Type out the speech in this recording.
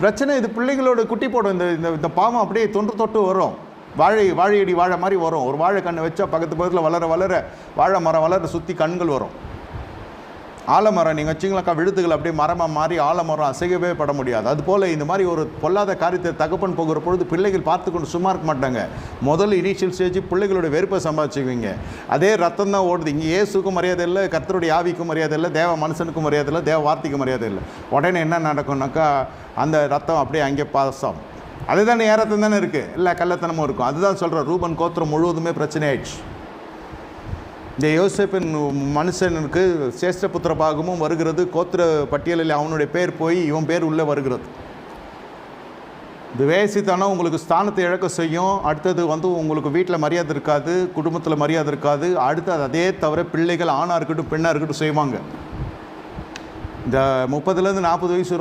பிரச்சனை இது பிள்ளைங்களோட குட்டி போடும். இந்த இந்த பாவம் அப்படியே தொட்டு வரும். வாழையடி வாழை மாதிரி வரும். ஒரு வாழை கண்ணை வச்சா பக்கத்தில் வளர வாழை மரம் வளர சுற்றி கண்கள் வரும். ஆலமரம் நீங்கள் வச்சிங்களாக்கா விழுதுகள் அப்படியே மரமாக மாறி ஆலமரம் அசையவே பட முடியாது. அதுபோல் இந்த மாதிரி ஒரு பொல்லாத காரியத்தை தகப்பன் போகிற பொழுது பிள்ளைகள் பார்த்து கொண்டு சும்மா இருக்க மாட்டாங்க. முதல் இனிஷியல் ஸ்டேஜ் பிள்ளைகளோட வெறுப்பை சம்பாதிச்சுக்குவீங்க. அதே ரத்தம் தான் ஓடுது. இங்கே இயேசுக்கும் மரியாதை இல்லை, கர்த்தருடைய ஆவிக்கும் மரியாதை இல்லை, தேவ மனுஷனுக்கும் மரியாதை இல்லை, தேவ வார்த்தைக்கும் மரியாதை இல்லை. உடனே என்ன நடக்கும்னாக்கா அந்த ரத்தம் அப்படியே அங்கே பாசம். அதுதானே ஏறத்தம் தானே இருக்குது, இல்லை கள்ளத்தனமும் இருக்கும். அதுதான் சொல்கிறேன், ரூபன் கோத்திரம் முழுவதுமே பிரச்சனை ஆயிடுச்சு. இந்த யோசேப்பின் மனுஷனுக்கு சேஷ்ட புத்திர பாகமும் வருகிறது. கோத்திர பட்டியலில் அவனுடைய பேர் போய் இவன் பேர் உள்ளே வருகிறது. இது வேசித்தானா உங்களுக்கு ஸ்தானத்தை இழக்க செய்யும். அடுத்தது உங்களுக்கு வீட்டில் மரியாதை இருக்காது, குடும்பத்தில் மரியாதை இருக்காது. அடுத்தது அதே தவிர பிள்ளைகள் ஆணாக இருக்கட்டும் பெண்ணாக இருக்கட்டும் செய்வாங்க. இந்த 30லேருந்து 40 வயசு